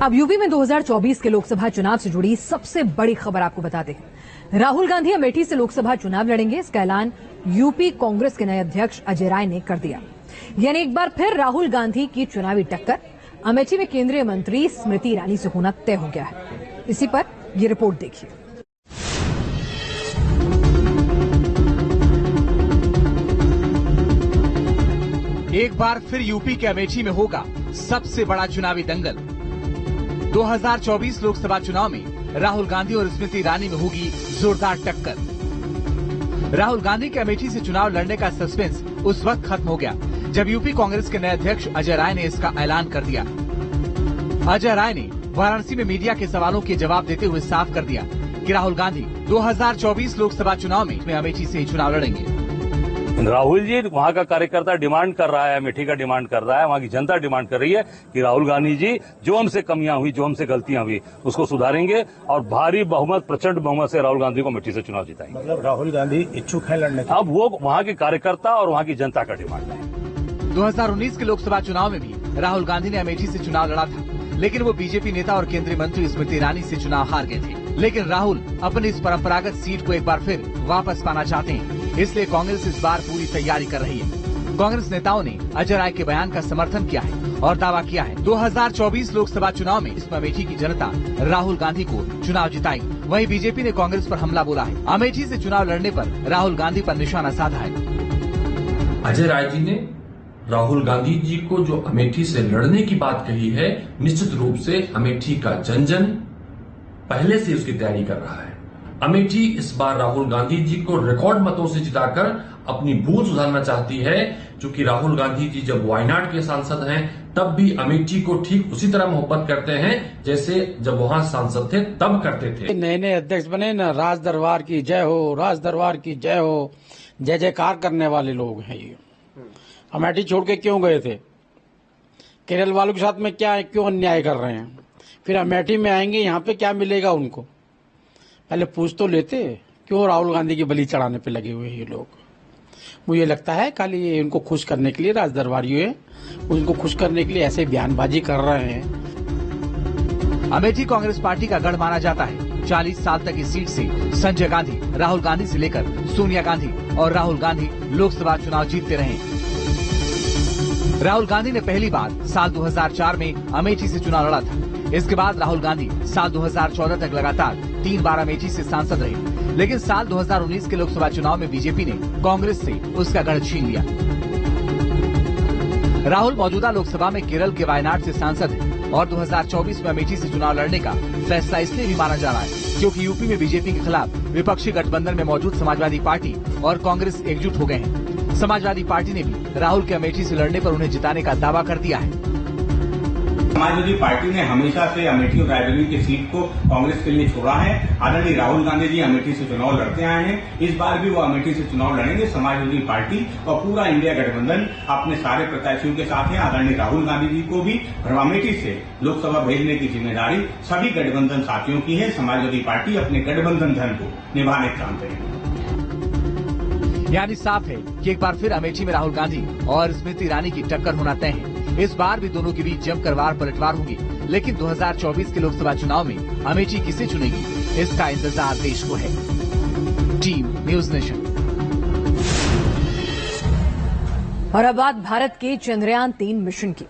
अब यूपी में 2024 के लोकसभा चुनाव से जुड़ी सबसे बड़ी खबर आपको बताते हैं। राहुल गांधी अमेठी से लोकसभा चुनाव लड़ेंगे, इसका ऐलान यूपी कांग्रेस के नए अध्यक्ष अजय राय ने कर दिया। यानी एक बार फिर राहुल गांधी की चुनावी टक्कर अमेठी में केंद्रीय मंत्री स्मृति ईरानी से होना तय हो गया है। इसी पर ये रिपोर्ट देखिए। एक बार फिर यूपी के अमेठी में होगा सबसे बड़ा चुनावी दंगल। 2024 लोकसभा चुनाव में राहुल गांधी और स्मृति ईरानी में होगी जोरदार टक्कर। राहुल गांधी के अमेठी से चुनाव लड़ने का सस्पेंस उस वक्त खत्म हो गया जब यूपी कांग्रेस के नए अध्यक्ष अजय राय ने इसका ऐलान कर दिया। अजय राय ने वाराणसी में मीडिया के सवालों के जवाब देते हुए साफ कर दिया कि राहुल गांधी 2024 लोकसभा चुनाव में अमेठी से ही चुनाव लड़ेंगे। राहुल जी वहाँ का कार्यकर्ता डिमांड कर रहा है, अमेठी का डिमांड कर रहा है, वहाँ की जनता डिमांड कर रही है कि राहुल गांधी जी जो हमसे कमियां हुई, जो हमसे गलतियां हुई, उसको सुधारेंगे और भारी बहुमत, प्रचंड बहुमत से राहुल गांधी को अमेठी से चुनाव जिताएंगे। मतलब राहुल गांधी इच्छुक है लड़ने का? अब वो वहाँ के कार्यकर्ता और वहाँ की जनता का डिमांड है। 2019 के लोकसभा चुनाव में भी राहुल गांधी ने अमेठी से चुनाव लड़ा था, लेकिन वो बीजेपी नेता और केंद्रीय मंत्री स्मृति ईरानी से चुनाव हार गए थे। लेकिन राहुल अपनी इस परंपरागत सीट को एक बार फिर वापस पाना चाहते हैं, इसलिए कांग्रेस इस बार पूरी तैयारी कर रही है। कांग्रेस नेताओं ने अजय राय के बयान का समर्थन किया है और दावा किया है 2024 लोकसभा चुनाव में इसमें अमेठी की जनता राहुल गांधी को चुनाव जिताएगी। वहीं बीजेपी ने कांग्रेस पर हमला बोला है। अमेठी से चुनाव लड़ने पर राहुल गांधी पर निशाना साधा है। अजय राय जी ने राहुल गांधी जी को जो अमेठी से लड़ने की बात कही है, निश्चित रूप से अमेठी का जन पहले से उसकी तैयारी कर रहा है। अमेठी इस बार राहुल गांधी जी को रिकॉर्ड मतों से जिताकर अपनी भूल सुधारना चाहती है, क्योंकि राहुल गांधी जी जब वायनाड के सांसद हैं तब भी अमेठी को ठीक उसी तरह मोहब्बत करते हैं जैसे जब वहां सांसद थे तब करते थे। नए नए अध्यक्ष बने ना, राज दरबार की जय हो, राज दरबार की जय हो, जय जयकार करने वाले लोग हैं ये। अमेठी छोड़ के क्यों गए थे? केरल वालों के साथ में क्यों अन्याय कर रहे हैं? फिर अमेठी में आएंगे, यहाँ पे क्या मिलेगा उनको? पहले पूछ तो लेते क्यों राहुल गांधी की बलि चढ़ाने पे लगे हुए ये लोग। मुझे लगता है खाली ये इनको खुश करने के लिए, राज दरबारियों है उनको खुश करने के लिए ऐसे बयानबाजी कर रहे हैं। अमेठी कांग्रेस पार्टी का गढ़ माना जाता है। 40 साल तक इस सीट से संजय गांधी, राहुल गांधी से लेकर सोनिया गांधी और राहुल गांधी लोकसभा चुनाव जीतते रहे। राहुल गांधी ने पहली बार साल 2004 में अमेठी से चुनाव लड़ा था। इसके बाद राहुल गांधी साल 2014 तक लगातार 3 बार अमेठी से सांसद रहे, लेकिन साल 2019 के लोकसभा चुनाव में बीजेपी ने कांग्रेस से उसका गढ़ छीन लिया। राहुल मौजूदा लोकसभा में केरल के वायनाड से सांसद हैं और 2024 में अमेठी से चुनाव लड़ने का फैसला इसलिए भी माना जा रहा है क्योंकि यूपी में बीजेपी के खिलाफ विपक्षी गठबंधन में मौजूद समाजवादी पार्टी और कांग्रेस एकजुट हो गए हैं। समाजवादी पार्टी ने भी राहुल के अमेठी से लड़ने पर उन्हें जिताने का दावा कर दिया है। समाजवादी पार्टी ने हमेशा से अमेठी और रायबरेली की सीट को कांग्रेस के लिए छोड़ा है। आदरणीय राहुल गांधी जी अमेठी से चुनाव लड़ते आए हैं, इस बार भी वो अमेठी से चुनाव लड़ेंगे। समाजवादी पार्टी और पूरा इंडिया गठबंधन अपने सारे प्रत्याशियों के साथ है। आदरणीय राहुल गांधी जी को भी अमेठी से लोकसभा भेजने की जिम्मेदारी सभी गठबंधन साथियों की है। समाजवादी पार्टी अपने गठबंधन धन को निभाने चाहते हैं। यानी साफ है कि एक बार फिर अमेठी में राहुल गांधी और स्मृति ईरानी की टक्कर होना तय है। इस बार भी दोनों के बीच जमकर वार पलटवार होगी, लेकिन 2024 के लोकसभा चुनाव में अमेठी किसे चुनेगी, इसका इंतजार देश को है। Team news nation. और अब बात भारत के चंद्रयान 3 मिशन की।